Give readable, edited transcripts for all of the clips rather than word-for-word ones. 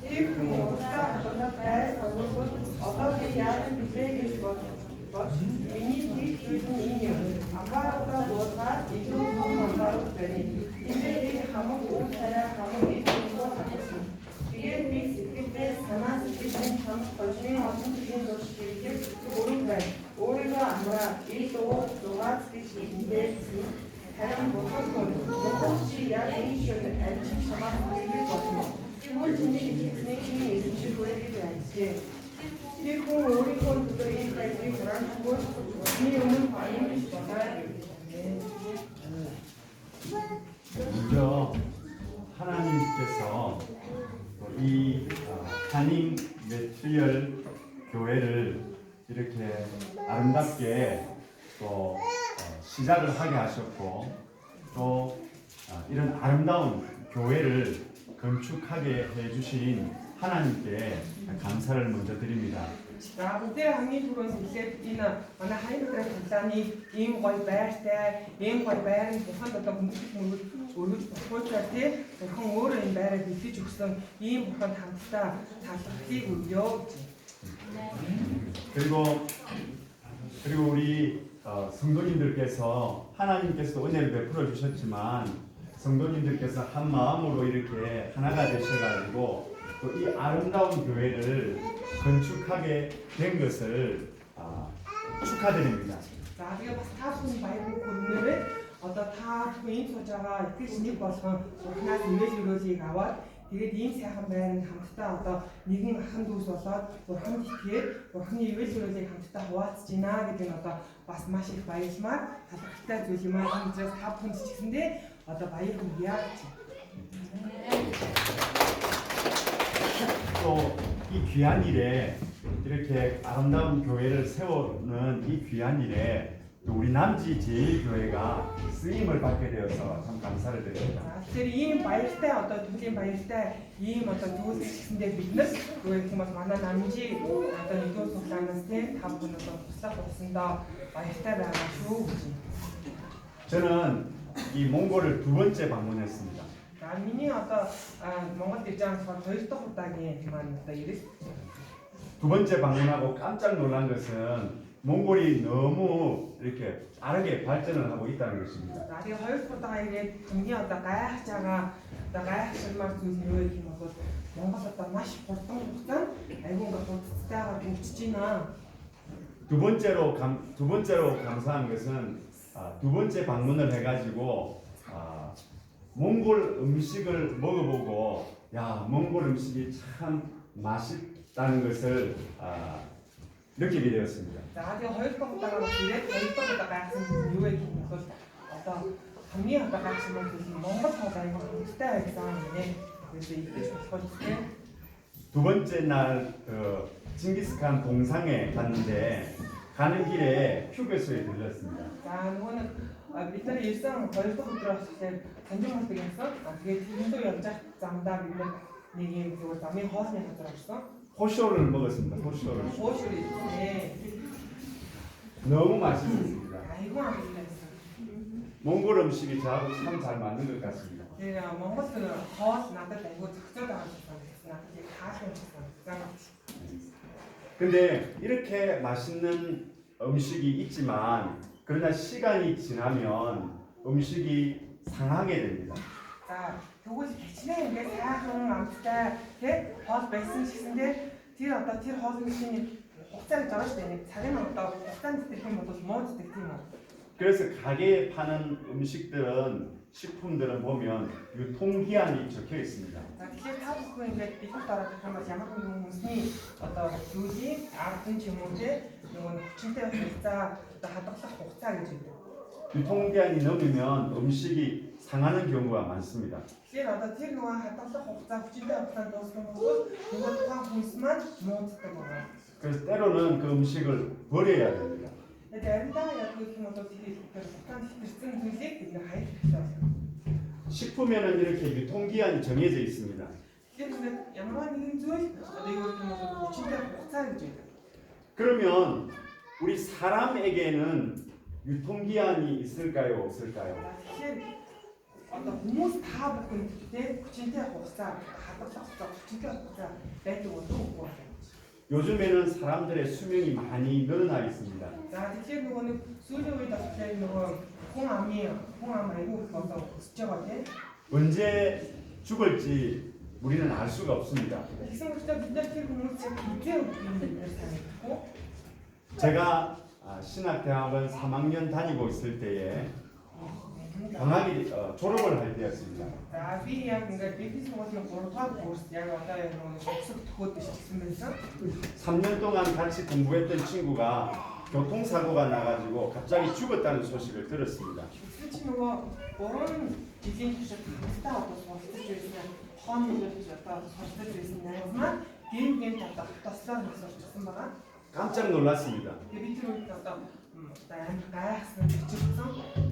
Ik moet staan van de prijs van omdat de jaren bezig wordt. Niet die tussen 아까보다 뭐가 이쪽으로 간다고 되니 이들이 감옥 오사라 감옥 이쪽으로 가겠지. 이게 미스킬 때 사나 스킬 참 거짓말 없는 그런 것들이 모르는 오리가 아니라 이도 노가 스킬인데 다른 무엇이 야기시는 알지 참아보기를 거쳐. 이모진이 스네킹이 있으시 보이게 되지. 그리고 우리 건들이 빨리 불안하고 이유는 관심이 있어야 먼저 하나님께서 이 한인 메트리얼 교회를 이렇게 아름답게 또 시작을 하게 하셨고 또 이런 아름다운 교회를 건축하게 해주신 하나님께 감사를 먼저 드립니다. Бүгдээ хамгийн түрүүнд хэлээд энэ манай хайр өдрийн цуглааны ийм гоё байртай, ийм гоё байрны тухайд одоо хүндэтгэл өргөж болохгүй тий. Бурхан өөрөө энэ байраа бэлдэж өгсөн ийм бурхан хамтдаа талархлыг өгөө гэж. 그리고 우리 성도님들께서 하나님께서 은혜를 베풀어 주셨지만 성도님들께서 한 마음으로 이렇게 하나가 되셔가지고 또 이 아름다운 교회를 건축하게 된 것을 축하드립니다. За тэгээ бас та бүхэн баяргүй хүрнээрээ одоо та бүхэн энэ сууж байгаа итгэж нэг болгон Бурханаас имэйл өрөөлийг аваад тэгээд ийм сайхан байранд хамтдаа одоо нэгэн ахын дүүс болоод Бурханд итгээд Бурханы имэйл өрөөлийг хамтдаа хуваалцж байна гэдэг нь одоо бас маш их баярлмаар талархалтай зүйл юм аа. Тэгээс та бүхэнд ч гэсэндээ одоо баяр хүргье гэж. 또 이 귀한 일에 이렇게 아름다운 교회를 세우는 이 귀한 일에 또 우리 남지 제일교회가 쓰임을 받게 되어서 참 감사를 드립니다. Тэгэхээр ийм баяртай одоо төрлийн баяртай ийм одоо зүйлс гэсэндээ бид нар гэх юм бол манай намжи одоо нэгдүгээр цуглаанаас тийм та бүхэн одоо туслах болсондоо баяртай байгаа шүү гэж. 저는 이 몽골을 두 번째 방문했습니다. За миний одоо Монголд ирж байгаа болохоор хоёр дахь удаагийн маань одоо ирэх. 두 번째 방문하고 깜짝 놀란 것은 몽골이 너무 이렇게 빠르게 발전을 하고 있다는 것입니다. За тэгээ хоёр дахь удаа ирээд хамгийн одоо гайхаж байгаа одоо гайхширмаар зүйл нь юу гэх юм бол Монгол одоо маш хурдан хугацаанд айгүй ингээд хурдтайгаар хөгжиж байна. 두 번째로 감사한 것은 두 번째 방문을 해가지고 몽골 음식을 먹어보고 야 몽골 음식이 참 맛있다는 것을 느끼게 되었습니다. За тэгээ хоёр дахь удаага бас ирээд хоёр дахь удаа гайхсан зүйл юу гэх юм бол одоо хамгийн одоо гайхсан зүйл Монгол хоол айгүй хурдтай байсан гинэ. 그래서 이때 좋거든요. 두 번째 날 징기스칸 동상에 갔는데 가는 길에 휴게소에 들렸습니다. 자, 이거는 밑에 일상 벌써 들어왔을 단종학생이 했어? 그게 인도 연작 장다 밀면 내게 그걸 남의 허스에 들어왔어? 호쇼를 먹었습니다. 호쇼를. 호쇼를 네. 너무 맛있었습니다. 아이고 안 됐어. 몽골 음식이 저하고 참 잘 맞는 것 같습니다. 네, 몽골은 허스 나한테 이거 적절하게 했어. 나한테 다 했어. 근데 이렇게 맛있는 음식이 있지만 그러나 시간이 지나면 음식이 상하게 됩니다. 자, 그것이 대신에 이게 사람 암스다 그 허스 베이슨 식인데 뒤에 어떤 뒤에 허스 미신이 혹자를 저럴 때 자기만 없다고 혹자는 듣기 못해서 뭐 듣기 뭐. 그래서 가게에 파는 음식들은 식품들은 보면 유통기한이 적혀 있습니다. 자, 뒤에 타고 이제 비슷 따라 그러면 야마군 무슨이 어떤 요지 아픈 질문에 이건 진짜 진짜 다 딱딱 혹자를 주고. 유통기한이 넘으면 음식이 상하는 경우가 많습니다. 뒤에 어떤 뒤에 누가 딱딱 혹자 진짜 혹자 넣어서 이거 다 보시면 뭐 듣는 거야. 그래서 때로는 그 음식을 버려야 됩니다. 식품에는 이렇게 유통기한이 정해져 있습니다. 그러면 우리 사람에게는 유통기한이 있을까요, 없을까요? одоо хүмүүс та бүхэнд тэ хүчинтэй хугацаа хадгалах хүчинтэй хугацаа байдаг уу? 요즘에는 사람들의 수명이 많이 늘어나 있습니다. За тэгэхээр нөгөө нэг сүүлийн үед болохоор нөгөө хүн ам айгүй их одоо өсөж байгаа тийм. 언제 죽을지 우리는 알 수가 없습니다. Тэгсэн учраас бид нар тэр хүмүүсийг хизээ өгөх юм санагдахгүй. 제가 신학대학원 3학년 다니고 있을 때에 방학이 졸업을 할 때였습니다. За би яг ингээд бизнес сургуулийн 3 дахь курс яг одоо яг нөгөө зөвсөх төхөөд шигсэн байсан. 3년 동안 같이 공부했던 친구가 교통사고가 나가지고 갑자기 죽었다는 소식을 들었습니다. Тэгсэн чинь нөгөө 3 жилийн турш хамтдаа одоо суралцж байсан хоон хэлж одоо суралцж байсан найз маань гинт одоо тослоор суралцсан байгаа. 깜짝 놀랐습니다. Тэгээ би тэр үед одоо амар гайхсан бичсэн.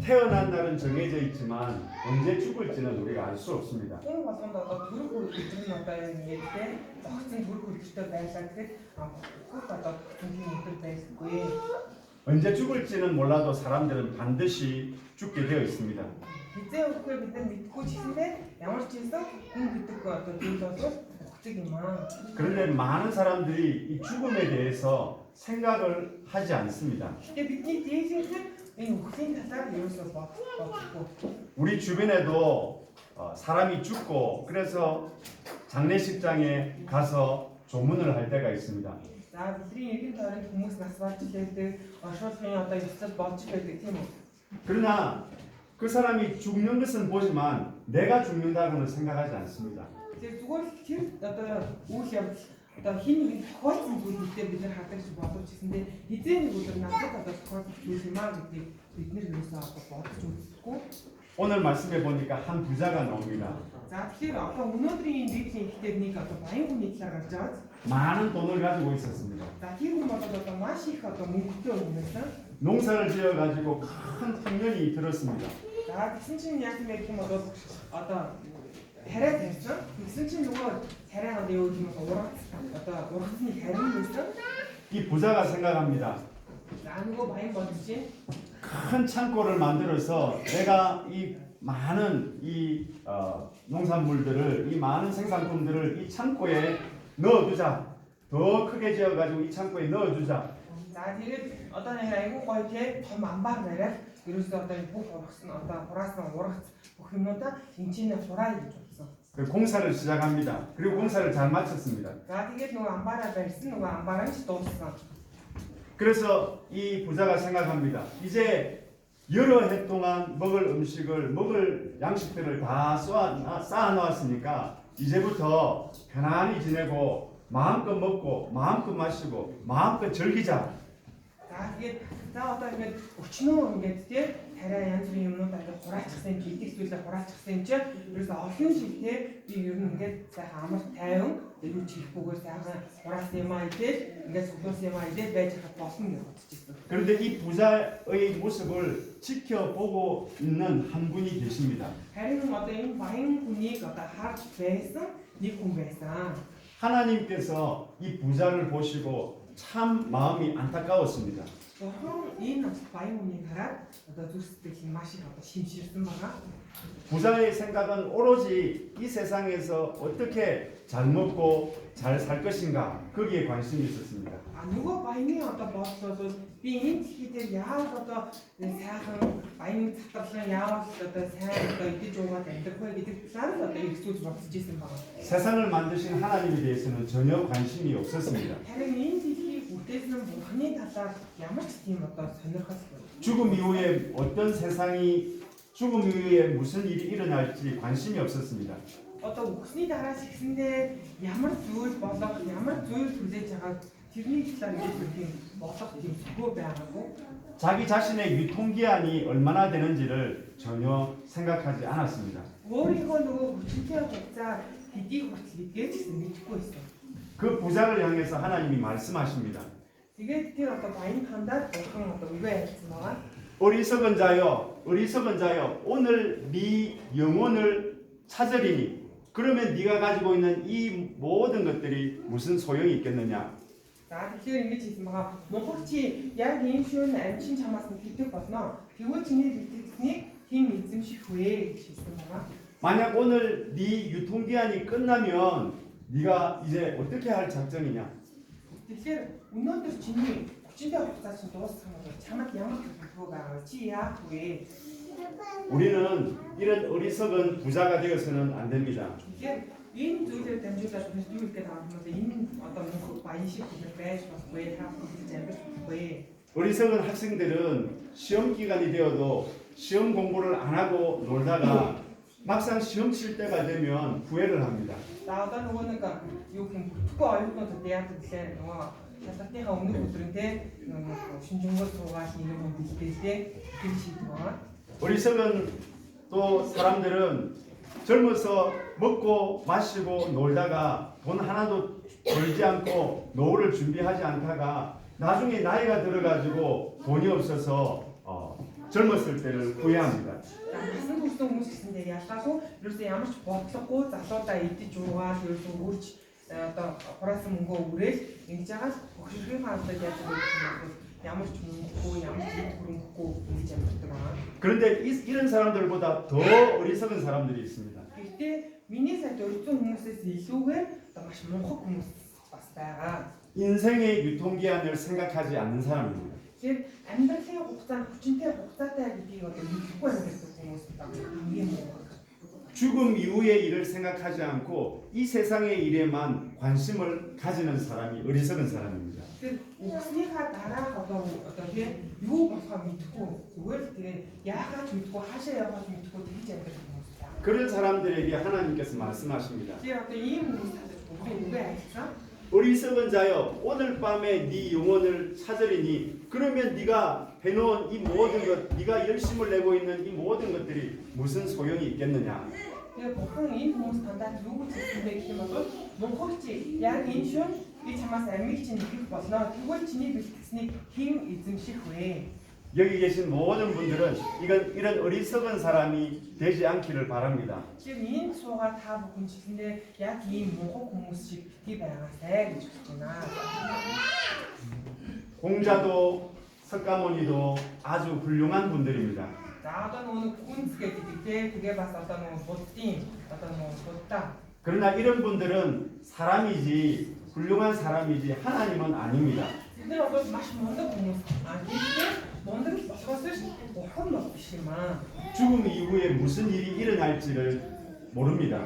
태어난 날은 정해져 있지만 언제 죽을지는 우리가 알 수 없습니다. Хүн болгонд одоо төрөг үлдэр нь одоо юм ярьдээ зогцсон төрөг үлдэртэй байлаа гэхэд бүх одоо төрөгийн үлдэр байхгүй. 언제 죽을지는 몰라도 사람들은 반드시 죽게 되어 있습니다. Хизээ өгөхгүй бид нар мэдгүй ч гэсэндээ ямар ч юм хүн гэдэг одоо зүйл бол өгдөг юм аа. 그런데 많은 사람들이 이 죽음에 대해서 생각을 하지 않습니다. Тэгээ бидний дээшийнхэн энэ үхлийн талаар ерөөсөө бодохгүй. 우리 주변에도 사람이 죽고 그래서 장례식장에 가서 조문을 할 때가 있습니다. За бидний эргэн тойронд хүмүүс нас барж ирээд оршуулгын одоо ёслол болж байдаг тийм үү? 그러나 그 사람이 죽는 것은 보지만 내가 죽는다고는 생각하지 않습니다. Тэгээ зүгээр л тэр одоо үйл явдал одоо хин нэг тохиолдсон зүйлүүдээ бид нар хадагч бодож ирсэндээ хизээ нэг өдөр надад одоо тохиолдсон зүйл юм аа гэдгийг бид нар юусаа одоо бодож үзэхгүй. 오늘 말씀해 보니까 한 부자가 나옵니다. За тэгэхээр одоо өнөөдрийн библийн ихтэй нэг одоо баян хүний талаар гарч байгаа. 많은 돈을 가지고 있었습니다. За тэр хүн бол одоо маш их одоо мөнгөтэй хүн байсан. 농사를 지어 가지고 큰 풍년이 들었습니다. За тэгсэн чинь яг юм юм бол одоо тариа тавьсан. Тэгсэн чинь нөгөө тариа одоо юу юм ургац одоо ургацны харин байсан. 이 부자가 생각합니다. За нөгөө баян бодож чинь 큰 창고를 만들어서 내가 이 많은 이 농산물들을 이 많은 생산품들을 이 창고에 넣어두자. 더 크게 지어가지고 이 창고에 넣어두자. За тэгээд одоо нэг айгүй гоё те том амбар бариад ерөөсөө одоо бүх ургасан одоо хураасан ургац бүх юмудаа тэнцэнэ сураа гэж бодсон. 그 공사를 시작합니다. 그리고 공사를 잘 마쳤습니다. За тэгээд нөгөө амбараа барьсан нөгөө амбараа ч дууссан. 그래서 이 부자가 생각합니다. 이제 여러 해 동안 먹을 음식을 먹을 양식들을 다 쌓아 놓았으니까 이제부터 편안히 지내고 마음껏 먹고 마음껏 마시고 마음껏 즐기자. За тэгээд за одоо ингээд өчнөө ингээд те тариа янз бүрийн юмнууд ингээд хураачихсан чи идэх зүйлээ хураачихсан юм чи ерөөсөө олон жил те би ер нь ингээд сайхан амар тайван юу ч хийхгүйгээр сайхан хураасан юм аа идэл ингээд сүлөөс юм аа идэл байж хад болно гэж бодчихсон. 그런데 이 부자의 모습을 지켜보고 있는 한 분이 계십니다. Харин одоо энэ баян хүнийг одоо харж байсан нэг хүн байсан. 하나님께서 이 부자를 보시고 참 마음이 안타까웠습니다. Бурхан энэ баян хүнийг хараад одоо зүрх сэтгэл маш их одоо 심ширсэн байгаа. 부자의 생각은 오로지 이 세상에서 어떻게 잘 먹고 잘 살 것인가 거기에 관심이 있었습니다. А нөгөө баяны одоо бодлол бол би энэ дэлхийд яагаад одоо сайхан баян татварлан яагаад одоо сайн одоо идэж уугаад амьдрах вэ гэдэг талаар л одоо эргцүүлж бодож ирсэн байгаа. 세상을 만드신 하나님에 대해서는 전혀 관심이 없었습니다. Харин энэ дэлхийг бүтээсэн Бурханы талаар ямар ч тийм одоо сонирхол 죽음 이후에 어떤 세상이 죽음 이후에 무슨 일이 일어날지 관심이 없었습니다. одоо үхсний дараа шигсэндээ ямар зүйл болох, ямар зүйл хүлээж байгаа тэрний талаар нэг бодох тийм зөвхөө байгаагүй. 자기 자신의 유통기한이 얼마나 되는지를 전혀 생각하지 않았습니다. өөрийнхөө нөгөө хүчтэй хугацаа хэдий хүртэл идэж гэсэн мэдэхгүй байсан. 그 부자를 향해서 하나님이 말씀하십니다. Тэгээд тэр одоо баян хандаад бурхан одоо үгээ ярьсан байгаа. 어리석은 자여, 오늘 네 영혼을 찾으리니 그러면 네가 가지고 있는 이 모든 것들이 무슨 소용이 있겠느냐? За тэгэхээр ингэж хэлсэн байгаа. Монгол чи яг энэ шүүн амчин чамаас нь хэлдэг болно. Тэгвэл чиний итгэцнийг тийм эзэмших вэ гэж хэлсэн байгаа. 만약 오늘 네 유통기한이 끝나면 네가 이제 어떻게 할 작정이냐? Тэгэхээр өнөөдөр чиний хүчинтэй хугацаа чинь дуусах юм бол чамд ямар төлөвлөгөө байгаа вэ? Чи яах вэ? 우리는 이런 어리석은 부자가 되어서는 안 됩니다. Тэгэхээр энэ зүйлээр дамжуулаад бид юу гэдэг байгаа юм бэ? Энэ одоо мөнх баян шиг зүйл байж болохгүй, хаах гэж амжилт болохгүй. 어리석은 학생들은 시험 기간이 되어도 시험 공부를 안 하고 놀다가 막상 시험 칠 때가 되면 후회를 합니다. За одоо нөгөө нэг юу юм бүтэхгүй оюутнууд яадаг лээ нөгөө шалгалтынхаа өмнөх өдрөндөө нөгөө шинжэнгөө суугаад нэг юм бэлдээлээ тэр шийдэх байгаа. 어리석은 또 사람들은 젊어서 먹고 마시고 놀다가 돈 하나도 벌지 않고 노후를 준비하지 않다가 나중에 나이가 들어가지고 돈이 없어서 젊었을 때를 후회합니다. Насан туршсан хүмүүс гэсэндээ ялгаагүй ерөөсөө ямар ч бодлогогүй залуудаа идэж уугаад ерөөсөө өөрч одоо хураасан мөнгөө өрөөл ингэж байгаа хөршийн хаалт яаж байгаа юм бол ямар ч мөнгөгүй ямар ч хэд хөрөнгөгүй ингэж амьддаг байгаа. 그런데 이런 사람들보다 더 어리석은 사람들이 있습니다. Гэхдээ миний сайд өрцөн хүмүүсээс илүүгээр маш мунхаг хүмүүс бас байгаа. 인생의 유통기한을 생각하지 않는 사람입니다. Тэгэхээр амьдралын хугацаанд хүчинтэй хугацаатай гэдгийг одоо мэдэхгүй амьддаг хүмүүс юм уу? 죽음 이후의 일을 생각하지 않고 이 세상의 일에만 관심을 가지는 사람이 어리석은 사람입니다. Тэгэхээр өгснийхаа дараах одоо тийм юу болохоо мэдэхгүй зүгээр л тэгээ яагаад мэдэхгүй хаашаа яваад мэдэхгүй тэгж амьддаг хүмүүс та. 그런 사람들에게 하나님께서 말씀하십니다. Тэгэхээр одоо ийм хүмүүс татаж бүгд үгүй айлцсан. 어리석은 자여 오늘 밤에 네 영혼을 찾으리니 그러면 네가 해놓은 이 모든 것 네가 열심을 내고 있는 이 모든 것들이 무슨 소용이 있겠느냐. Тэгээ бурхан энэ хүмүүс дандаа юу гэж хэлсэн бэ гэх юм бол мунхагч яг энэ шөн би чамаас амиг чинь нэхэх болно. Тэгвэл чиний бэлтгэснийг хэн эзэмших вэ? 여기 계신 모든 분들은 이런 어리석은 사람이 되지 않기를 바랍니다. Тэгэхээр энэ суугаа та бүхэн жилэндээ яг ийм мунхаг хүмүүс шиг битгий байгаасай гэж хэлж байна. 공자도 석가모니도 아주 훌륭한 분들입니다. За одоо нөгөө хүнс гэдэг тэгээ бас одоо нөгөө буддийн одоо нөгөө будда. 그러나 이런 분들은 사람이지 훌륭한 사람이지 하나님은 아닙니다. Бид нар бол маш мундаг хүмүүс. Гэхдээ мундаг болохоос биш бурхан бол биш юм аа. 죽음 이후에 무슨 일이 일어날지를 모릅니다.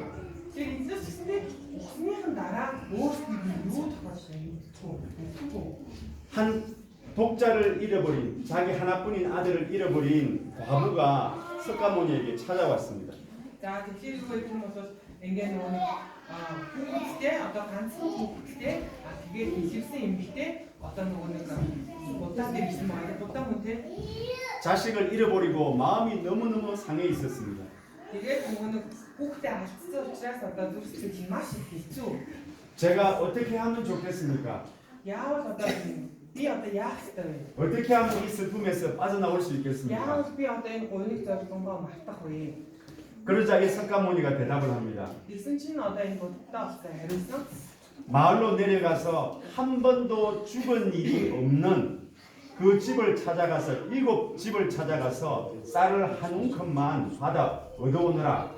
Тэр эцэстээ усныхан дараа өөрсдөө юу тохиолдож 한 독자를 잃어버린 자기 하나뿐인 아들을 잃어버린 과부가 석가모니에게 찾아왔습니다. За тэгэхээр юу гэх юм бол ингээ нөгөө хүүхдтэй одоо ганцхан хүүхдтэй тэгээд илэрсэн эмэгтэй одоо нөгөө нэг буддад ирсэн байгаа. будда хүнтэй 자식을 잃어버리고 마음이 너무너무 상해 있었습니다. тэгээд нөгөө нэг хүүхдээ алдсан учраас одоо зүрх сэтгэл маш их хэцүү. 제가 어떻게 하면 좋겠습니까? Яавал одоо би одоо яах ёстой вэ? 어떻게 하면 이 슬픔에서 빠져나올 수 있겠습니까? Яавал би одоо энэ гуниг зорилгонгоо мартах вэ? 그러자 이 석가모니가 대답을 합니다. Гэсэн чинь одоо энэ буддаа болсон хариулсан. 마을로 내려가서 한 번도 죽은 일이 없는 그 집을 찾아가서 7집을 찾아가서 쌀을 한 움큼만 받아 얻어오느라.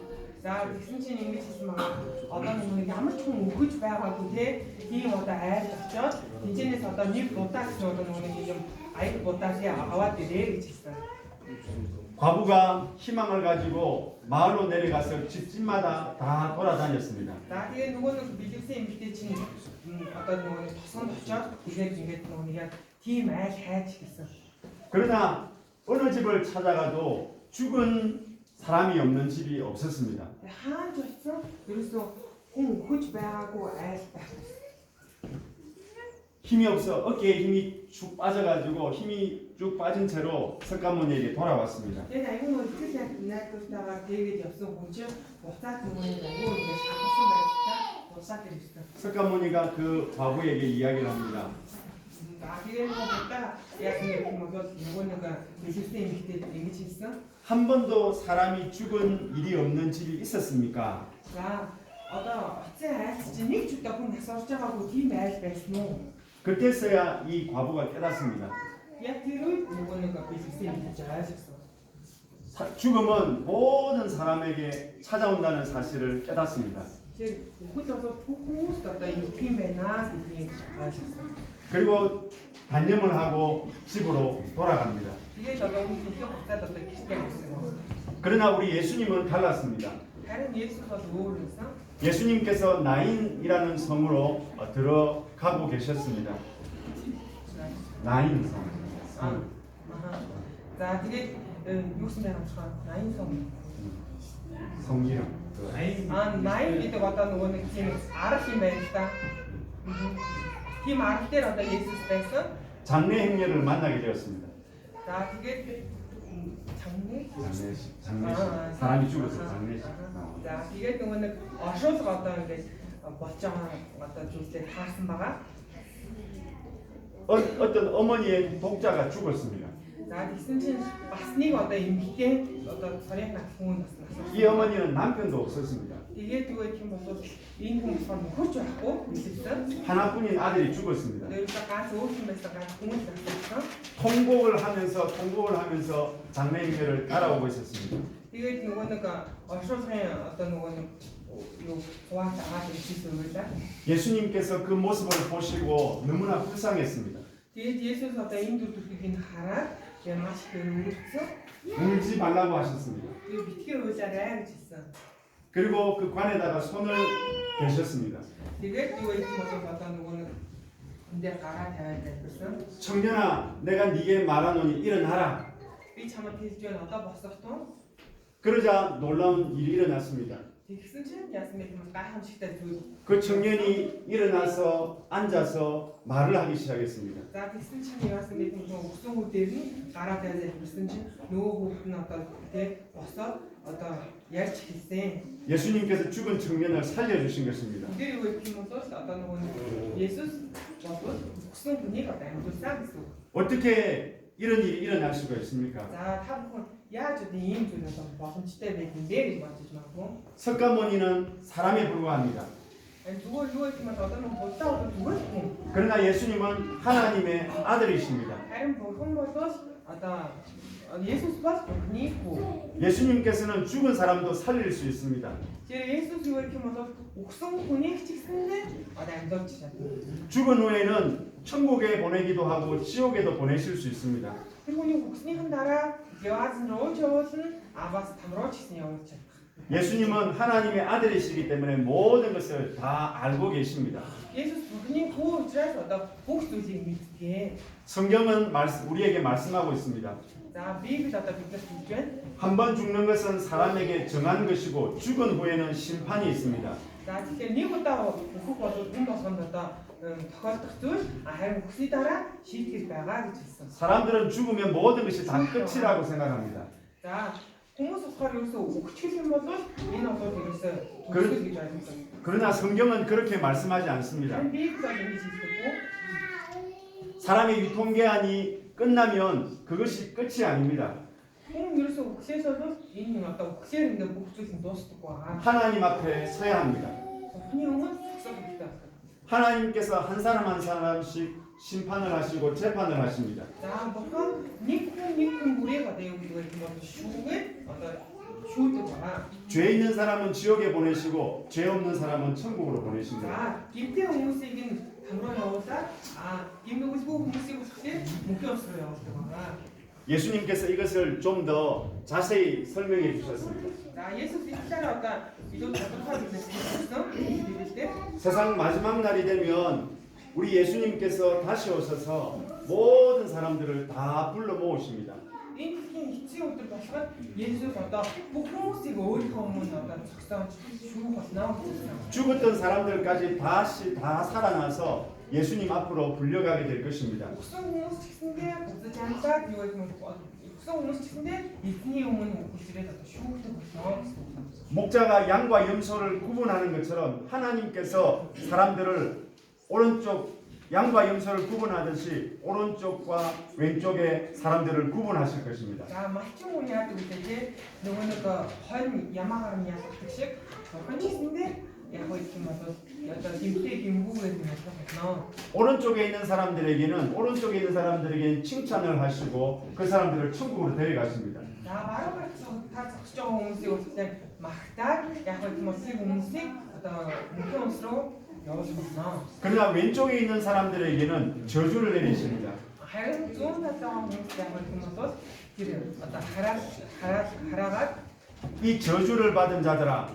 За тэгсэн чинь ингэж хэлсэн байгаа. Одоо нэг ямар ч хүн өгөж байгаагүй те. Тийм одоо айл очоод тэнцэнээс одоо нэг будаа гэсэн одоо нэг юм аяг будааыг аваад ирээ гэж хэлсэн. 과부가 희망을 가지고 마을로 내려가서 집집마다 다 돌아다녔습니다. За тэгээ нөгөө нэг бэлгэсэн эмэгтэй чинь одоо нөгөө нэг тосгонд очоод тэгээд ингээд нөгөө нэг яг тийм айл хайж хэлсэн. 그러나 어느 집을 찾아가도 죽은 사람이 없는 집이 없었습니다. Хаан журцсан ерөөсөө хүн өгөж байгаагүй айл байх. 힘이 없어 어깨에 힘이 쭉 빠져가지고 힘이 쭉 빠진 채로 석가모니에게 돌아왔습니다. Тэгээд аюун өдөр яг найдвартайгаар тэгээд явсан хүн чинь буцаад нөгөө аюун ингээд шахсан байдлаа буцаад ирсэн. 석가모니가 그 과부에게 이야기를 합니다. Тэгээд нөгөө будаа яг нэг юм бол нөгөө нэг бэлгэсэн эмэгтэй ингэж хэлсэн. 한 번도 사람이 죽은 일이 없는 집이 있었습니까? За одоо оцсон айлч чинь нэг ч удаа хүн нас орж байгаагүй тийм айл байсан уу? 그때서야 이 과부가 깨닫습니다. Яг тэр үед нөгөө нэг бэлгэсэн эмэгтэй айл гэсэн. 죽음은 모든 사람에게 찾아온다는 사실을 깨닫습니다. 이제 그것도 포커스 갖다 이렇게나 이렇게 하셨어요. 그리고 단념을 하고 집으로 돌아갑니다. 이게 저도 이렇게 없다다 기대했어요. 그러나 우리 예수님은 달랐습니다. 다른 예수가 누워서 예수님께서 나인이라는 성으로 들어가고 계셨습니다. 나인 성. 자, 이게 육수면 나인성. 성 이름. 나인 itu kata nuwun sini arah himesta. Him arah te rada Yesus Kristus. 장례 행렬을 만나게 되었습니다. 자, 이게 장례식. 사람이 죽어서 장례식. 자, 이게 누구는 어셔서 갔다 이게 멋쩡한 갔다 줄때 다슨 바가. 어떤 어머니의 독자가 죽었습니다. 자, 이승진 마스니 갔다 임기게 어떤 서리나 공원 났어. 이 어머니는 남편도 없었습니다. 이게 누구 이렇게 뭐서 인공선 호주하고 있었어. 하나뿐인 아들이 죽었습니다. 내가 가서 오시면서 가서 공원 났어. 통곡을 하면서 장례 행렬을 따라오고 있었습니다. 이게 누구는가 어셔서에 어떤 누구는 요 좋아하지 않아도 지수를 예수님께서 그 모습을 보시고 너무나 불쌍했습니다. 예수께서 어떤 인도도 그긴 하라 내 마시기를 울었어. 울지 말라고 하셨습니다. 그 밑에 의자를 앉았어. 그리고 그 관에다가 손을 대셨습니다. 이게 이거 이렇게 어떤 누구는 군대 가라 대야 됐어. 청년아, 내가 네게 말하노니 일어나라. 이 참아 대주에 어디다 봤었던? 그러자 놀라운 일이 일어났습니다. 딕슨ችን 야스메기만 까한 식대 두. 그 청년이 일어나서 앉아서 말을 하기 시작했습니다. 자, 딕슨ችን 야스메기만 옥송을 대비 가라 대야 딕슨ችን 노고 나타 대 벗어 어떤 열치기세. 예수님께서 죽은 청년을 살려주신 것입니다. 이게 왜 이렇게 뭐 썼어? 어떤 건 예수 와서 옥송 분위기가 나도 싸겠어. 어떻게 이런 일이 일어날 수가 있습니까? 자, 타부콘 야저도 인도에서 무슨 시대에 내리 맞지 말고. 석가모니는 사람에 불과합니다. 누가 이렇게만 어떤 못 따오도 누가 있고. 그러나 예수님은 하나님의 아들이십니다. 다른 보통 것도 어떤 예수스가 있고. 예수님께서는 죽은 사람도 살릴 수 있습니다. 제 예수스 이렇게 뭐서 옥성 분이 찍는데 안 던지잖아. 죽은 후에는 천국에 보내기도 하고 지옥에도 보내실 수 있습니다. 그리고 이 옥순이 한 나라 여아진로 저것은 아바스 담으로 치세요. 예수님은 하나님의 아들이시기 때문에 모든 것을 다 알고 계십니다. 예수스 분이 고치라서 더 복수지 믿게. 성경은 우리에게 말씀하고 있습니다. 자, 비비다다 비켰을 한 번 죽는 것은 사람에게 정한 것이고 죽은 후에는 심판이 있습니다. 자, 지금 니부터 그거도 운동 선다다 더가득들 아무 혹시 따라 시킬 때가 있었어. 사람들은 죽으면 모든 것이 다 끝이라고 생각합니다. 자, 공무소설에서 옥치신 것도 이나서 되겠어요. 그러나 성경은 그렇게 말씀하지 않습니다. 비비다 이미지 있고 사람의 유통기한이 끝나면 그것이 끝이 아닙니다. 그래서 옥시에서도 이는 어떤 옥시인데 목적인 도스도 과 하나님 앞에 서야 합니다. 분명은 속삭입니다. 하나님께서 한 사람 한 사람씩 심판을 하시고 재판을 하십니다. 자, 뭐가 니코 무례가 되고 이렇게 뭐 슈게 어떤 슈트가 죄 있는 사람은 지옥에 보내시고 죄 없는 사람은 천국으로 보내십니다. 자, 김태 홍수이긴 담으로 나오다 김태우 씨고 홍수이고 사실 목격스러요. 예수님께서 이것을 좀 더 자세히 설명해 주셨습니다. 자, 예수 진짜로 아까 이도 작업하고 있었어? 때 세상 마지막 날이 되면 우리 예수님께서 다시 오셔서 모든 사람들을 다 불러 모으십니다. 인기 지금부터 다시가 예수 갔다 뭐 홍수이가 어디 가면 나가 작상 주고 나오고 죽었던 사람들까지 다시 다 살아나서 예수님 앞으로 불려가게 될 것입니다. 옥성홍수인데 없지 않다 이거 옥성홍수인데 이분이 오면 옥실에 가서 슈트 나오고 목자가 양과 염소를 구분하는 것처럼 하나님께서 사람들을 오른쪽 양과 염소를 구분하듯이 오른쪽과 왼쪽의 사람들을 구분하실 것입니다. 자, 마치모니아 때문에 누구는 그헌 야마가르냐 특식 헌치인데 야고 이렇게 맞서 여자 김태 김부에 맞서 오른쪽에 있는 사람들에게는 칭찬을 하시고 그 사람들을 천국으로 데려가십니다. 자, 바로 같이 та зогсож байгаа хүмүүсийг өөртөө магтаад яг гэх юм уу тэр хүмүүсийг одоо мөнхийн улс руу явуулах болно. 그러나 왼쪽에 있는 사람들에게는 저주를 내리십니다. харин зүүн талд байгаа хүмүүс яг гэх юм бол тэр одоо хараагаад 이 저주를 받은 자들아,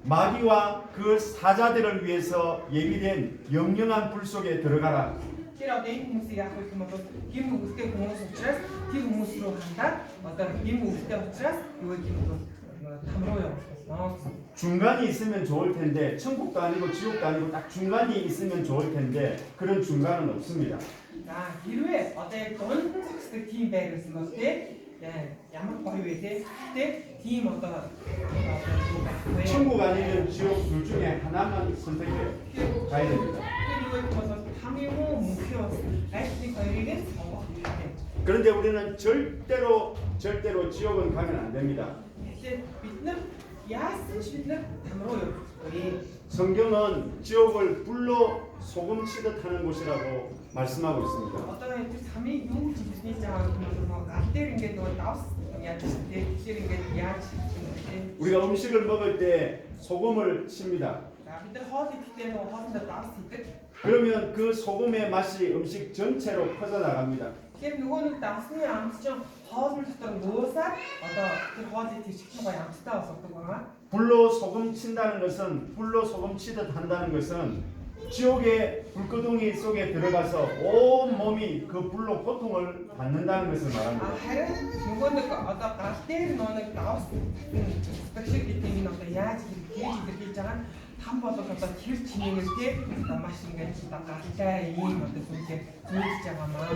마귀와 그 사자들을 위해서 예비된 영영한 불 속에 들어가라. тэр одоо энэ хүмүүсийг яг гэх юм бол гим үгтэй хүмүүс учраас тэр хүмүүс рүү хандаад одоо гим үгтэй учраас юу гэх юм бол там руу явуулах болно. 중간이 있으면 좋을 텐데, 천국도 아니고 지옥도 아니고 딱 중간이 있으면 좋을 텐데 그런 중간은 없습니다. За хэрвээ одоо яг дунд зогсдог тийм байрсан бол тий ямар гоё вэ тий. Гэтэ тийм одоо юу байхгүй. 천국 아니면 지옥 둘 중에 하나만 선택해 가야 됩니다. Тэр юу гэх юм бол там юм уу мөнхийн улс аль нэг хоёрыг нь сонгох хэрэгтэй. 그런데 우리는 절대로 지옥은 가면 안 됩니다. Тэгэхээр бид нар яасан ч бид нар там руу явахгүй. 성경은 지옥을 불로 소금치듯 하는 곳이라고 말씀하고 있습니다. Одоо энэ самыг юу гэж хэлж байгаа юм бол гал дээр ингээд нөгөө давс яаж тий тэгэхээр ингээд яаж хийх юм бэ? 우리가 음식을 먹을 때 소금을 칩니다. За бид нар хоол идэхдээ нөгөө хоолндоо давс хийдэг. 그러면 그 소금의 맛이 음식 전체로 퍼져나갑니다. Тэгэхээр нөгөө нэг давсны амт чинь хоол дотор нуусаад одоо тэр хоолыг тэр чихэн гоё амттай болгодог байна. 불로 소금 친다는 것은 불로 소금 치듯 한다는 것은 지옥의 불구덩이 속에 들어가서 온 몸이 그 불로 고통을 받는다는 것을 말합니다. харин нөгөө нэг одоо гал дээр нөгөө нэг давс спешиал гэдэг нь одоо яаж хийж байгаа нь там болоод одоо тэр чинээс тий маш ингээд галтай ийм одоо зүйлээ зүйлж байгаамаа.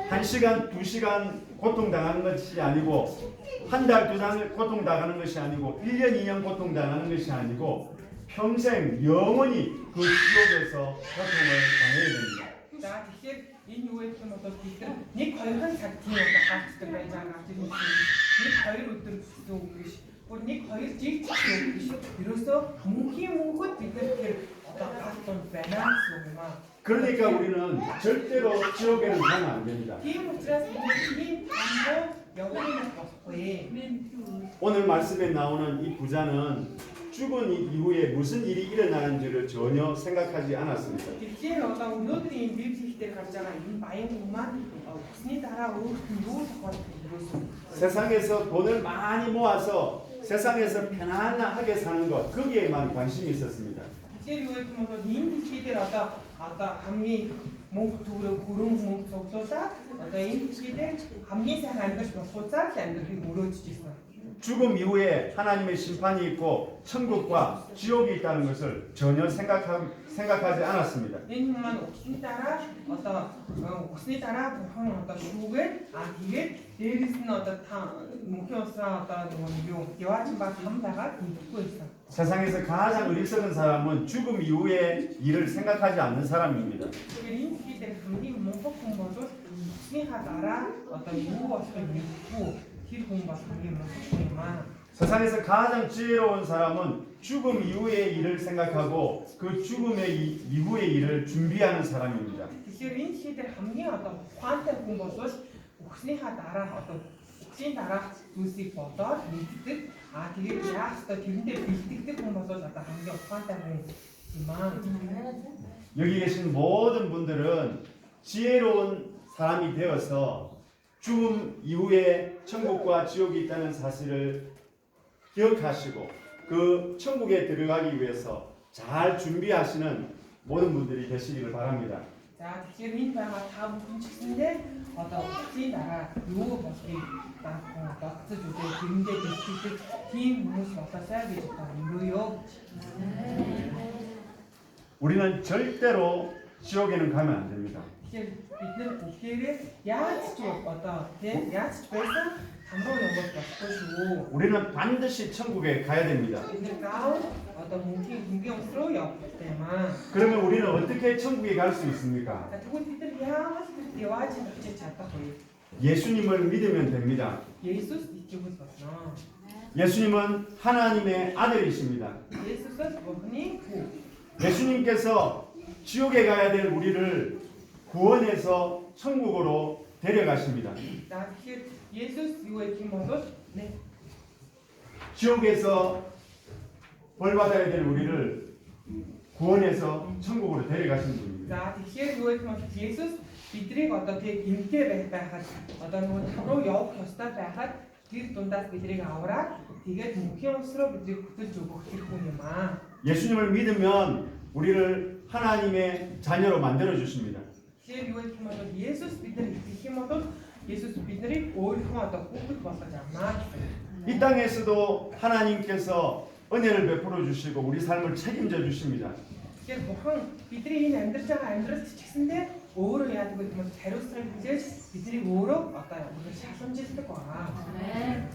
1시간, 2시간 고통당하는 것이 아니고 한 달, 두 달 고통당하는 것이 아니고 1년, 2년 고통당하는 것이 아니고 평생 영원히 그 지옥에서 고통을 당해야 됩니다. За тэгэхээр энэ юу гэх юм бол бид нар 1-2 цаг тийм одоо хаалтдаг байж байгаа тийм нэг 2 өдөр гэсэн үг биш. Гур 1-2 жиг гэсэн үг биш. Ерөөсөө мөнхийн мөнхөд бид нар тэр одоо хаалтанд байна гэсэн үг юм аа. 그러니까 우리는 절대로 지옥에는 가면 안 됩니다. Тийм учраас бид тийм хамбоо явуулах болохгүй. 오늘 말씀에 나오는 이 부자는 죽은 이후에 무슨 일이 일어나는지를 전혀 생각하지 않았습니다. Тэгэхээр одоо өнөөдрийн библиэлд дээр гарч байгаа энэ баян хүн маань усны дараа өөрт нь юу тохиолдох юусэн. 세상에서 돈을 많이 모아서 세상에서 편안하게 사는 것, 거기에만 관심이 있었습니다. Тэгэхээр юу гэх юм бол энэ дэлхий дээр одоо хамгийн мөнгө төгрөг хөрөн мөнгө цуглуулаад одоо энэ дэлхий дээр хамгийн сайн амьдарч болохуцаар амьдрахыг мөрөөдж ирсэн. 죽음 이후에 하나님의 심판이 있고 천국과 지옥이 있다는 것을 전혀 생각하지 않았습니다. Энэ хүн маань усны дараа одоо усны дараа бурхан одоо шүүгээд тэгээд дээрээс нь одоо та мөнхийн усраа одоо юу яваач ба там байгаа мэдхгүй байсан. 세상에서 가장 어리석은 사람은 죽음 이후의 일을 생각하지 않는 사람입니다. Тэгэхээр энэ дэлхий дээр хамгийн мунхаг хүн бол усныхаа дараа одоо юу болохыг мэдгүй тэр хүн бол хамгийн мунхаг хүн юм аа. 세상에서 가장 지혜로운 사람은 죽음 이후의 일을 생각하고 그 죽음의 이후의 일을 준비하는 사람입니다. Тэгэхээр энэ дэлхий дээр хамгийн одоо ухаантай хүн бол усныхаа дараа одоо усны дараах зүйлсийг бодоод мэддэг. Тэгээд яах вэ тэрнээ бэлтгэдэг хүн бол одоо хамгийн ухаантай хүн юм аа. 여기 계신 모든 분들은 지혜로운 사람이 되어서 죽음 이후에 천국과 지옥이 있다는 사실을 기억하시고 그 천국에 들어가기 위해서 잘 준비하시는 모든 분들이 되시기를 바랍니다. За тэгэхээр энэ байгаа та бүхэн ч гэсэндээ одоо усны дараа юу болохыг бодцож үзээ тэрэндээ бэлтгэдэг тийм хүмүүс болоосай гэж өрөөё. 우리는 절대로 지옥에는 가면 안 됩니다. Тэгэхээр бид нэр бүхээрээ яаж ч одоо тийм яаж ч байсан хамруу явах болохгүй шүү. 우리는 반드시 천국에 가야 됩니다. Бид нэр гав одоо мөнхийн ус руу явах хэрэгтэй юм аа. 그러면 우리는 어떻게 천국에 갈 수 있습니까? Тэгвэл бид нар яаж тэр явж очиж чадах вэ? 예수님을 믿으면 됩니다. Есүс ичгүүл болно. 예수님은 하나님의 아들이십니다. Есүсээс Бурхны хүү. 예수님께서 지옥에 가야 될 우리를 구원해서 천국으로 데려가십니다. За тэгэхээр Есүс юу гэх юм бол 지옥에서 벌 받아야 될 우리를 구원해서 천국으로 데려가신 분입니다. За тэгэхээр юу гэх юм бол Есүс бидрийг одоо тэг гинтээ байхад одоо нөгөө тав руу явах ёстой байхад тэр дундаас бидрийг авраад тэгээд мөнхийн улс руу бидрийг хөтөлж өгөх тэр хүн юм аа. 예수님을 믿으면 우리를 하나님의 자녀로 만들어 주십니다. Тэгэхээр юу гэх юм бол Есүс биднийг итгэх юм бол Есүс биднийг өөрийнхөө одоо хүүхэд болгож авнаа гэсэн. 이 땅에서도 하나님께서 은혜를 베풀어 주시고 우리 삶을 책임져 주십니다. Тэгэхээр бурхан бидний энэ амьдарч байгаа амьдралд ч гэсэндээ өөрөө яадаг гэдэг нь хариуцлага хүлээж биднийг өөрөө одоо өөрөөр шалгамжилдаг байгаа.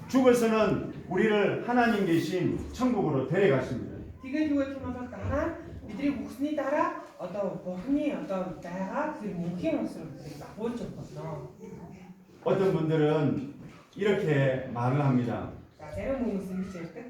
죽어서는 우리를 하나님 계신 천국으로 데려가십니다. Тэгээд юу гэх юм бол дараа бидний үхсний дараа одоо бурханы одоо байгаа тэр мөнхийн улс руу биднийг агуулж өгөх болно. 어떤 분들은 이렇게 말을 합니다. За зарим хүмүүс ингэж ярьдаг.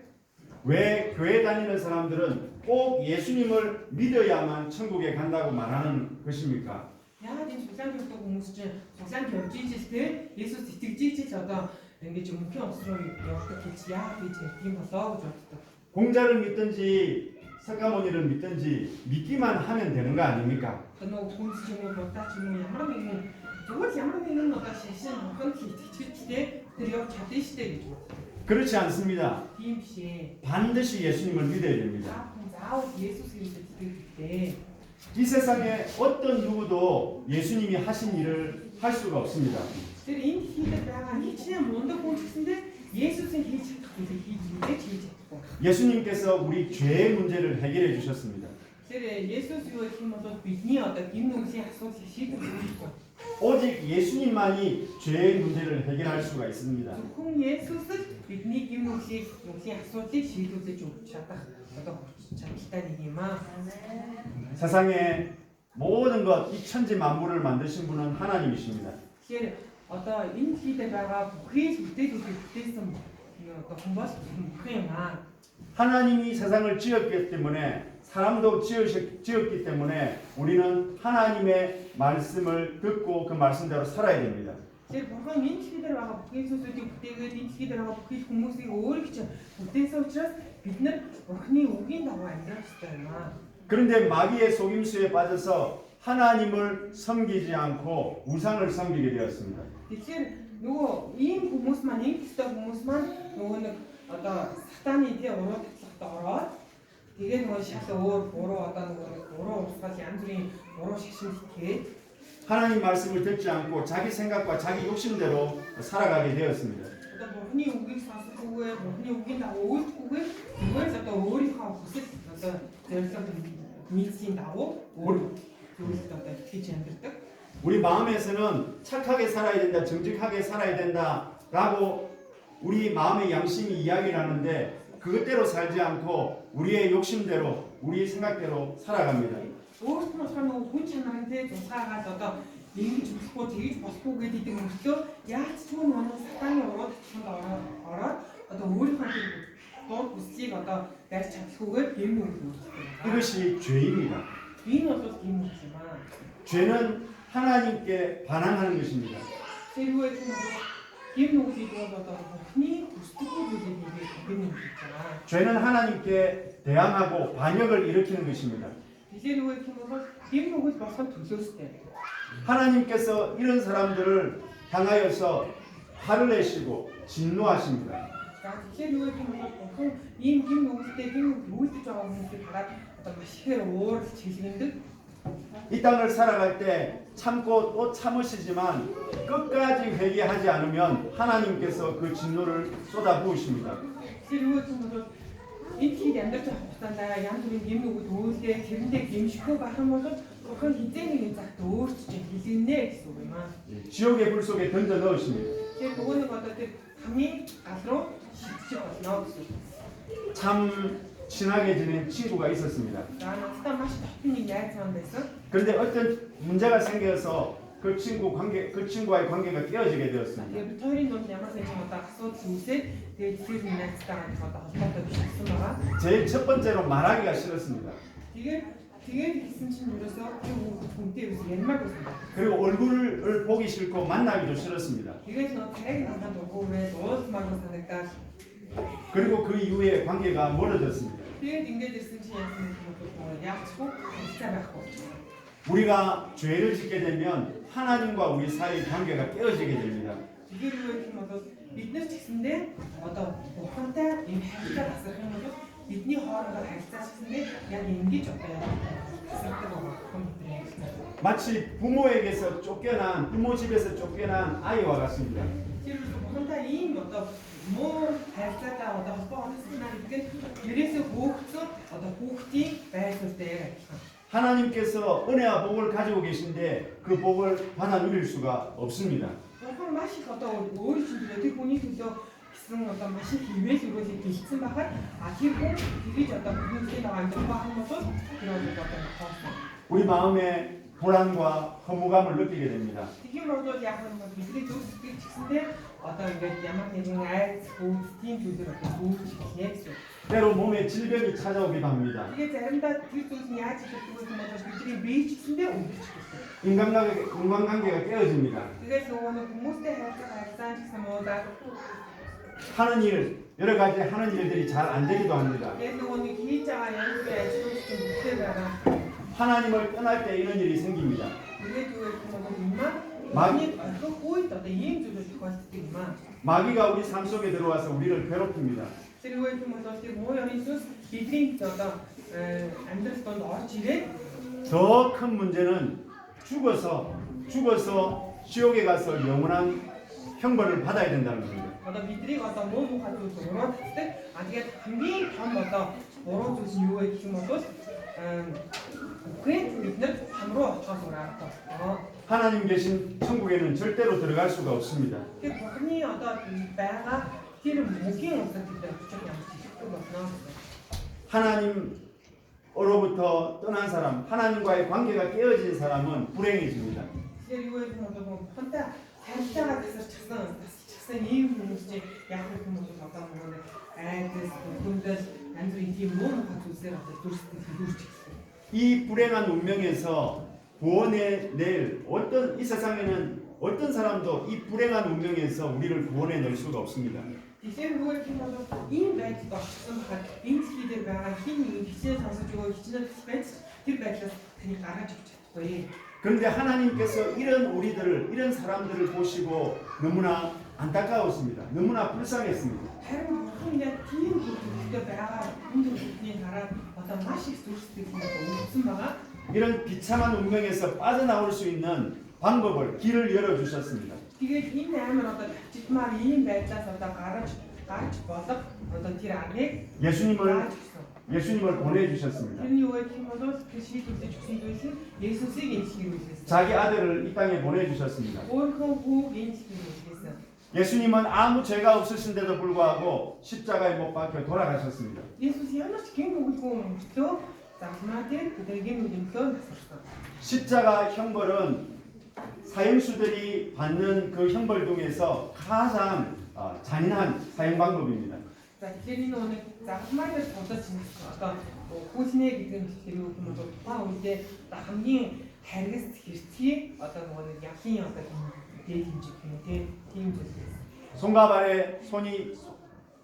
왜 교회 다니는 사람들은 꼭 예수님을 믿어야만 천국에 간다고 말하는 것입니까? Яагаад энэ суглаан төрдөг хүмүүс чинь суглаанд явж ийж те Есүс итгэж ийж одоо ингэж мөнхийн улс руу явдаг гэж яагаад гэж ярьдаг юм болоо гэж боддог. 공자를 믿든지 석가모니를 믿든지 믿기만 하면 되는 거 아닙니까? Одоо нөгөө хүнс ч юм уу будаа ч юм уу ямар нэгэн зүгээр л ямар нэгэн одоо шашин бурханд итгэжтэй тэр явж чадна штэ гэж боддог. 그렇지 않습니다. Тийм биш ээ. 반드시 예수님을 믿어야 됩니다. заавал Есүс Христэд итгэхдээ 이 세상에 어떤 누구도 예수님이 하신 일을 할 수가 없습니다. тэр энэ хийдэг байгаа хичнээн мундаг хүн гэсэндээ Есүсийн хийж чадах зүйлийг хийж чадахгүй. 예수님께서 우리 죄의 문제를 해결해 주셨습니다. Тэр Есүс юу гэх юм бол бидний одоо гин нүгсийн асуудлыг шийдэх хэрэггүй. 오직 예수님만이 죄의 문제를 해결할 수가 있습니다. Зөвхөн Есүс л бидний гин нүгсийн асуудлыг шийдүүлж өгч чадах одоо чадaltaй нэг юм аа. 세상의 모든 것, 이 천지 만물을 만드신 분은 하나님이십니다. Тэгэхээр одоо энэ хийдэг байгаа бүхий бүтээлүүдийг бүтээсэн одоо хүн бол бүхэн юм аа. 하나님이 세상을 지었기 때문에 사람도 지었기 때문에 우리는 하나님의 말씀을 듣고 그 말씀대로 살아야 됩니다. Тэр бурхан энэ дэлхий дээр байгаа бүхий зүйлсүүдийг бүтээгээд энэ дэлхий дээр байгаа бүхий хүмүүсийг өөрийг чинь бүтээсэн учраас бид нар бурханы үгийн дагуу амьдрах ёстой юм аа. 그런데 마귀의 속임수에 빠져서 하나님을 섬기지 않고 우상을 섬기게 되었습니다. Тэгэхээр нөгөө ийм хүмүүс маань ийм төстэй хүмүүс маань нөгөө нэг одоо сатаны тий уруу татлагад ороод тэгээд нөгөө шал өөр буруу одоо нөгөө буруу усгал янз бүрийн буруу шашинд итгээд 하나님 말씀을 듣지 않고 자기 생각과 자기 욕심대로 살아가게 되었습니다. одоо бурханы үгийг сонсохгүйгээр бурханы үгийн дагуу үйлдэхгүйгээр зүгээр л одоо өөрийнхөө хүсэл одоо зорилго нийцхийн дагуу өөр зүйлд одоо итгэж амьдардаг. 우리 마음에서는 착하게 살아야 된다, 정직하게 살아야 된다라고 우리 마음의 양심이 이야기를 하는데 그것대로 살지 않고 우리의 욕심대로, 우리 생각대로 살아갑니다. Өөрт нь болохоор нөгөө хүн чанарынтэй тусгаагаад одоо ингэж болохгүй тэгж болохгүй гэдэг мөртлөө яаж ч юм уу сатаны уруу татлаганд ороод одоо өөрийнхөө дуу хүслийг одоо барьж чадахгүйгээр юм уу гэдэг. 이것이 죄입니다. Энэ бол юм юм аа. 죄는 하나님께 반항하는 것입니다. Тэрвээ юм нүгсийг бол одоо бурхны хүсдэггүй зүйлийг хийгээд юм байна. 죄는 하나님께 대항하고 반역을 일으키는 것입니다. Тэгэхээр юу гэх юм бол юм нүгс болоход төлөөстэй. 하나님께서 이런 사람들을 향하여서 화를 내시고 진노하십니다. За тэгэхээр юу гэх юм бол бурхан ийм юм нүгстэй юм үйлдэж байгаа хүмүүсийг хараад одоо маш ихээр уурж чиглэндэг. 이 땅을 살아갈 때 참고 또 참으시지만 끝까지 회개하지 않으면 하나님께서 그 진노를 쏟아부으십니다. Тэр юу гэх юм бол энэ хэд амьдарч байгаа хугацаанд янз бүрийн юм нүгс үйлдээ тэрэндээ гимшихгүй байх юм бол бурхан хизээний нэг цагт өөрчлөж хэлнэ гэсэн үг юм аа. 지옥의 불 속에 던져 넣으십니다. Тэр нөгөө нэг одоо тэр хамгийн гал руу шидчих болно гэсэн үг. 참 친하게 지낸 친구가 있었습니다. За надтай маш дотн нэг найз маань байсан. 그런데 어떤 문제가 생겨서 그 친구와의 관계가 깨어지게 되었습니다. Тэгээд бид хоёрын дунд ямар нэгэн одоо асуудал үүсээд тэгээд тэр найзтайгаа одоо холбоотой бишсэн байгаа. 제일 첫 번째로 말하기가 싫었습니다. Тэгээд хийсэн чинь ерөөсөө хүнтэй үс ярмаг байсан. 그리고 얼굴을 보기 싫고 만나기도 싫었습니다. Тэгээд нөө тариг надад өгөөрэй уулзмаар санагдаад 그리고 그 이후에 관계가 멀어졌습니다. Тэгээд ингээд ирсэн чинь яасан бэ? Яачихгүй хэлцээ байхгүй. 우리가 죄를 짓게 되면 하나님과 우리 사이의 관계가 깨어지게 됩니다. Тэгэхээр юу гэх юм бол бид нар ч гэсэндээ одоо Бурхантай энэ харилцаа тасрах юм бол бидний хоорондоо харилцаа ч гэсэндээ яг ингэж одоо тасардаг байгаа. 마치 부모에게서 쫓겨난 부모 집에서 쫓겨난 아이와 같습니다. Тэр Бурхантай ийм одоо муу харилцаатай одоо холбоо онцлог гэдэг нь ерөөсөө хөөгцөн одоо хүүхдийн байдлуудтай яг адилхан. 하나님께서 은혜와 복을 가지고 계신데 그 복을 받아 누릴 수가 없습니다. Бурхан маш их одоо өөрийн чинь тэр хүний төлөө гэсэн одоо маш их хэмээл өрөөлийг гэлцсэн байхад тэр хүн тэгж одоо бүхнийг нэг амьдрал бахан бол тэр одоо хоосон. 우리 마음에 불안과 허무감을 느끼게 됩니다. Тийм бол яг нь бидний зүг сэтгэл гэсэндээ одоо ингээд ямар нэгэн айц хөвс тийм зүйлээр одоо үүсч эхлэе гэсэн. 때로 몸에 질병이 찾아오기도 합니다. Тэгээ заримдаа тэр зүйл нь яаж ихэвгүй юм бол бидний бие ч гэсэндээ өвдөж эхэлсэн. 인간관계가 깨어집니다. Тэгээд нөгөө нэг хүмүүстэй харилцаа гэсэн муудаа 하는 일, 여러 가지 하는 일들이 잘 안 되기도 합니다. тэгээд нөгөө нэг хийж байгаа ямар нэгэн ажлууд чинь бүтээ байгаа. 하나님을 떠날 때 이런 일이 생깁니다. Тэгээд юу гэх юм бол юмаа 마귀 үед одоо ийм зүйлүүд тохиолддог юм аа. 마귀가 우리 삶 속에 들어와서 우리를 괴롭힙니다. Тэр юу гэх юм бол тэр муу ёрын сүнс бидний одоо амьдрал донд орж ирээд 더 큰 문제는 죽어서 지옥에 가서 영원한 형벌을 받아야 된다는 겁니다. одоо бидрийг одоо муу мухай зүйл ураад гэдэг. Тэгээд хамгийн том одоо буруу зүйл нь юу вэ гэх юм бол үгүй бид нар хамруу очихоос ураад. 하나님 계신 천국에는 절대로 들어갈 수가 없습니다. Тэгэхээр Бурхны одоо байгаа тэр мөгийн усад бид нар очих юм хэрэгтэй болно. 하나님으로부터 떠난 사람, 하나님과의 관계가 깨어진 사람은 불행해집니다. Тэгэхээр юу гэх юм бол Бурхантай харилцаагаа тасарчихсан ийм хүмүүс чинь яг гэх юм бол одоо нөгөө айдас, хүндэл, амьдрын тийм муу мухай зүйлсээр одоо дүрсдэг хөвөрч гисэн. 이 불행한 운명에서 구원해 낼 이 세상에는 어떤 사람도 이 불행한 운명에서 우리를 구원해 낼 수가 없습니다. Тэгэхээр юу гэх юм бол ийм байдалд орчихсон байхад энэ дэлхий дээр байгаа хин нэг хичээл сонсож өгөө хичнээн байж тэр байдлаас таны гаргаж авч чадахгүй. 그런데 하나님께서 이런 사람들을 보시고 너무나 안타까웠습니다. 너무나 불쌍했습니다. харин бурхан яг тийм зүйлтэй байгаа энэ зүйлний хараад одоо маш их зүрхсдэг юм өгсөн байгаа. 이런 비참한 운명에서 빠져나올 수 있는 방법을 길을 열어 주셨습니다. Тэгээд энэ амар одоо тавчдмаар ийм байдлаас одоо гарч болох одоо тэр аргыг 예수님을 보내 주셨습니다. тэрний юу гэх юм бол тэр шийдвэрлэж өгсөн зүйл нь Есүсийг энэ шиг үйлсэн. 자기 아들을 이 땅에 보내 주셨습니다. Өөрийнхөө хүүг энэ шиг үйлсэн. 예수님은 아무 죄가 없으신데도 불구하고 십자가에 못 박혀 돌아가셨습니다. Есүс ямар ч гин нүгэлгүй мөртлөө загнаа дээр гин нүгэлөө насарсан. 십자가 형벌은 사형수들이 받는 그 형벌 중에서 가장 잔인한 사형 방법입니다. За тэгэхээр энэ нэг загнаа дээр тулж одоо хүүснэ гэдэг нь тэр юу юм бол тухайн үедээ хамгийн харгас хэрцгий одоо нэг явлын одоо дээд хэмжээ юм тийм зүйл. 손과 발에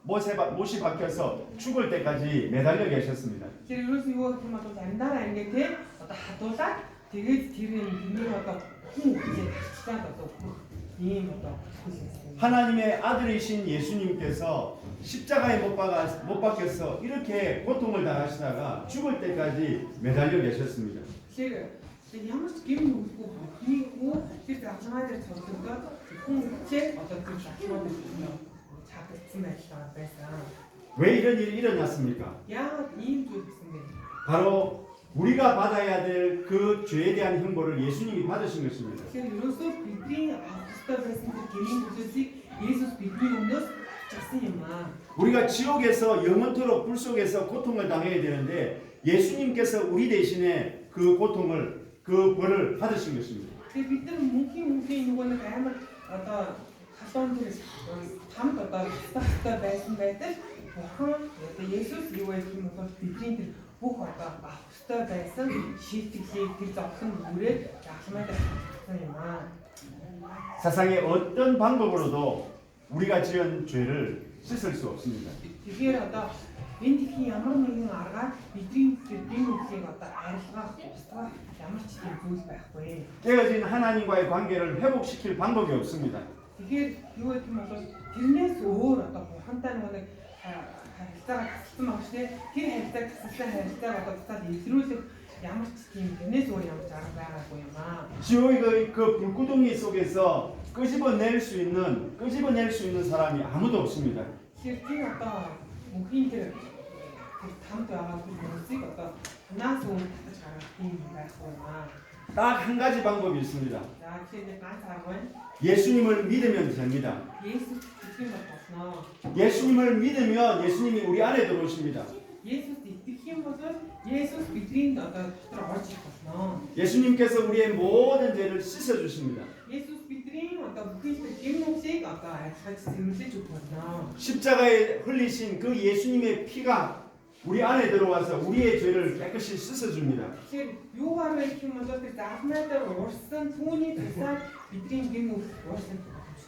못이 박혀서 죽을 때까지 매달려 계셨습니다. Тэр ерөөсөө юу гэх юм бол заримдаа ингээд те одоо хадуулаад тэгээд тэрний одоо хүн үеийг хачтаад одоо ийм одоо 하나님의 아들이신 예수님께서 십자가에 못 박혀서 이렇게 고통을 당하시다가 죽을 때까지 매달려 계셨습니다. Тэгэхээр ямар ч гэм нүгэлгүй хөө тэр загнаа дээр цогцолдоод хүн үеийг одоо тэр загнаа дээр чадсан байсан. 왜 이런 일이 일어났습니까? яагаад ийм зүйл гэсэн бэ? 바로 우리가 받아야 될 그 죄에 대한 형벌을 예수님이 받으신 것입니다. Тэгэхээр ерөөсөө бидний авах ёстой байсан тэр гэрийн төлөөсийг Есүс бидний өмнөөс авсан юм аа. 우리가 지옥에서 영원토록 불 속에서 고통을 당해야 되는데 예수님께서 우리 대신에 그 고통을 그 벌을 받으신 것입니다. Тэгэхээр бид нар мөнхийн нөгөө нэг амар одоо халуун тэр тамд одоо статтай байсан байтал Бурхан одоо Есүс юу гэх юм бол бидний тэр бүх одоо авах ёстой байсан шийтгэлийг тэр зовлон бүрээд ялмаад авсан юм аа. 세상의 어떤 방법으로도 우리가 지은 죄를 씻을 수 없습니다. Тэгэхээр одоо энд их ямар нэгэн аргаар бидний гин нүглийг одоо арилгах, устгах ямар ч тийм зүйл байхгүй. 깨어진 하나님과의 관계를 회복시킬 방법이 없습니다. Тэгэхээр юу гэх юм бол тэрнээс өөр одоо бурхантай нэг харилцаагаа тасалсан багш тэр харилцааг тасалсан харилцааг одоо буцаад илрүүлэх ямар ч тийм тэрнээс өөр ямар ч арга байгаагүй юм аа. 지옥의 그 불구덩이 속에서 끄집어낼 수 있는 사람이 아무도 없습니다. Тэгэхээр тийм одоо мөнхийн тэр тамд байгаа хүмүүсийг одоо танаас өөр татаж гаргах тийм байхгүй юм аа. 딱 한 가지 방법이 있습니다. За тэгэхээр ганц арга байна. 예수님을 믿으면 됩니다. Есүс итгэх юм болно. 예수님을 믿으면 예수님이 우리 안에 들어오십니다. Есүс итгэх юм бол Есүс бидний одоо дотор орж ирэх болно. 예수님께서 우리의 모든 죄를 씻어 주십니다. Есүс бидний одоо бүхий л гэм нүглийг одоо арилгаж сэрүүлж өгөх болно. 십자가에 흘리신 그 예수님의 피가 우리 안에 들어와서 우리의 죄를 깨끗이 씻어 줍니다. Тэгэхээр юугаар вэ гэх юм бол тэр заалмайдаар уурсан түүний тусаар бидний гэм нүг уурсан.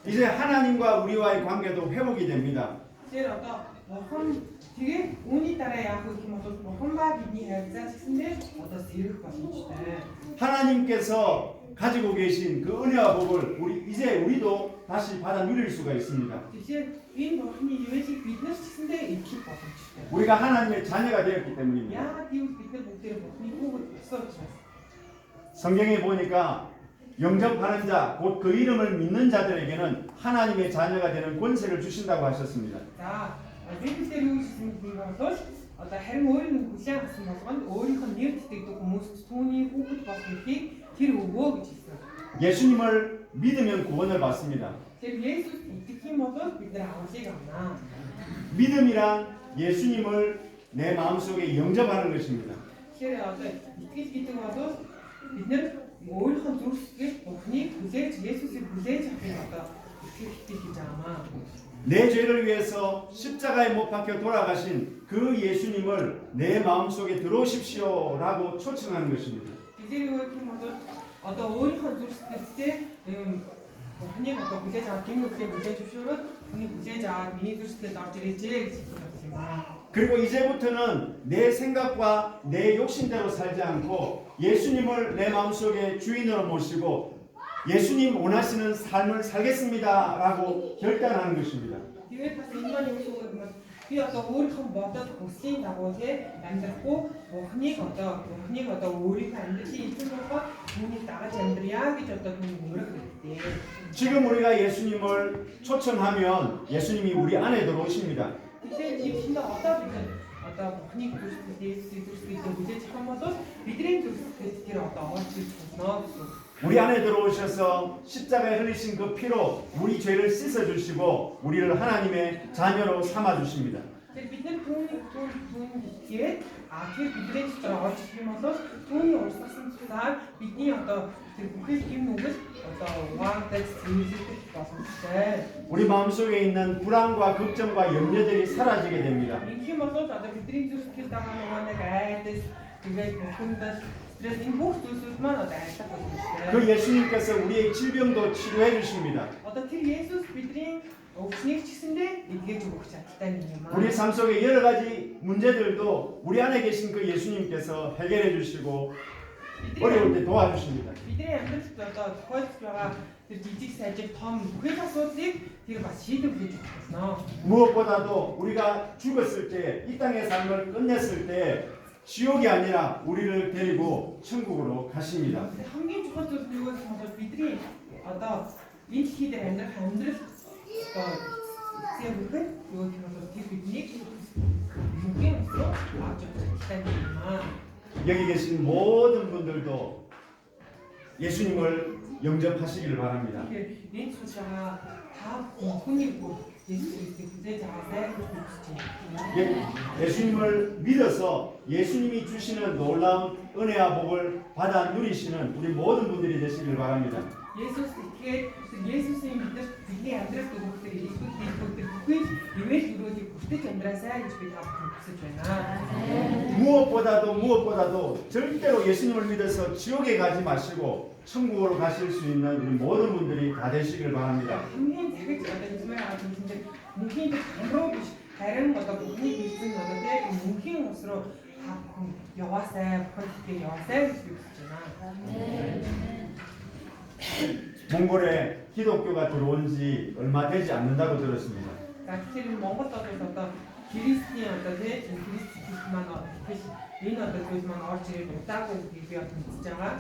이제 하나님과 우리와의 관계도 회복이 됩니다. Тэгэхээр одоо бурхан тэгээд үүний дараа яах вэ гэх юм бол бурхангаа бидний харилцаа гэсэндээ одоо сэрэх боломжтой. 하나님께서 가지고 계신 그 은혜와 복을 우리도 다시 받아 누릴 수가 있습니다. Тэгэхээр энэ бурханы юусыг бид нар ч гэсэндээ эзлэх боломжтой. 우리가 하나님의 자녀가 되었기 때문입니다. Яагаад гэвэл бид нар бүгдээ бурханы хүүхэд болсон учраас. 성경에 보니까 영접하는 자, 곧 그 이름을 믿는 자들에게는 하나님의 자녀가 되는 권세를 주신다고 하셨습니다. За Библиэр юу гэсэн юм бол одоо харин өөрийн нэг хүлээн авсан болгонд өөрийнх нь нэр тэтгэдэг хүмүүст түүний хүүхэд болох эрхийг тэр өгөө гэж хэлсэн. 예수님을 믿으면 구원을 받습니다. Тэгэхээр Есүс итгэх юм бол бид нар авралыг авна. 믿음이란 예수님을 내 마음속에 영접하는 것입니다. Тэгэхээр одоо итгэл гэдэг бол бид нар өөрийнхөө зүрх сэтгэл Бурхныг хүлээж Есүсийг хүлээж авахыг одоо итгэл гэж аамаа. 내 죄를 위해서 십자가에 못 박혀 돌아가신 그 예수님을 내 마음속에 들어오십시오라고 초청하는 것입니다. Тэгэхээр юу гэх юм бол одоо өөрийнхөө зүрх сэтгэлдээ Бурхныг одоо хүлээж авах юм үгээр хүлээж зөвшөөрөөд түүнийг хүлээж аваад миний зүрх сэтгэлд орж ирээч гэж хэлсэн юм аа. 그리고 이제부터는 내 생각과 내 욕심대로 살지 않고 예수님을 내 마음속에 주인으로 모시고 예수님 원하시는 삶을 살겠습니다라고 결단하는 것입니다. Тэгээд бас энэ маань юу гэсэн үг юм би одоо өөрийнхөө бодол хүслийн дагуу амьдрахгүй Бурхныг одоо өөрийнхөө амьдралын эзэн болгоод түүнийг дагаж амьдрья гэж одоо түүнийг өөрөг хэлдэг. 지금 우리가 예수님을 초청하면 예수님이 우리 안에 들어오십니다. Тэгэхээр жишээндээ одоо бид одоо Бурхныг зүрхсэд Есүсийг зүрхсэд хүлээж авах юм бол бидний зүрхсэд тэр одоо орж ирж болно гэсэн. 우리 안에 들어오셔서 십자가에 흘리신 그 피로 우리 죄를 씻어 주시고 우리를 하나님의 자녀로 삼아 주십니다. Тэгэхээр бид нар түүнийг тэгээд тэр бидний дотор орж ирэх юм бол түүний урсгасан цусаар бидний одоо тэр бүхэл гэм нүгэл одоо угаагдаж зэмлэгдэх боломжтой. 우리 마음속에 있는 불안과 걱정과 염려들이 사라지게 됩니다. Ингэх юм бол одоо бидний зүрх сэтгэл байгаа нөгөө нэг айдас тэгээд бүхэндээ стресс энэ бүх зүйлсүүд маань одоо айлах боломжтой. 그 예수님께서 우리의 질병도 치료해 주십니다. Одоо тэр Есүс бидний өвчнийг ч гэсэндээ эдгэж өгөх чадaltaй юм аа. 우리 삶 속에 여러 가지 문제들도 우리 안에 계신 그 예수님께서 해결해 주시고 어려울 때 도와주십니다. Бидний амьдралд одоо тохиолдож байгаа тэр жижиг сажиг том бүхэл асуудлыг тэр бас шийдвэрлэж өгөх болно. 무엇보다도 우리가 죽었을 때, 이 땅의 삶을 끝냈을 때 지옥이 아니라 우리를 데리고 천국으로 가십니다. хамгийн чухал зүйл нь юу гэвэл бидний одоо энэ дэлхий дээр амьдрах амьдрал одоо эцэг бүхэн юу гэх юм бол тэр биднийг мөнхийн өсрөө авч явах хэрэгтэй юм аа. 여기 계신 모든 분들도 예수님을 영접하시기를 바랍니다. Тэгэхээр энэ зүйл байгаа та хүний бүх Есүсийг хүлээж аваад хайрлаж 예수님을 믿어서 예수님이 주시는 놀라운 은혜와 복을 받아 누리시는 우리 모든 분들이 되시길 바랍니다. Есүс итгэхэд Есүсийн мэдэрч бидний амьдралд өгөхөөр илүүх хийхүүдээр бүхий ивэл юруудыг хүртэж амьдраасай гэж би та бүхэн хүсэж байна. 무엇보다도 절대로 예수님을 믿어서 지옥에 가지 마시고 천국으로 가실 수 있는 우리 모든 분들이 다 되시길 바랍니다. хамгийн захиж одоо хэлмээр байгаа юмсэндээ мөнхийн хамруу биш харин одоо бүхний бэлсэн одоо тийм мөнхийн ус руу та бүхэн яваасай, бүхэнд яваасай гэж би хүсэж байна. 몽골에 기독교가 들어온 지 얼마 되지 않는다고 들었습니다. За тэгэхээр Монголд одоо христийн одоо тийм христ маань энэ одоо зүйл маань орж ирээд удаагүй гэдгийг би одоо мэдчихэж байгаа.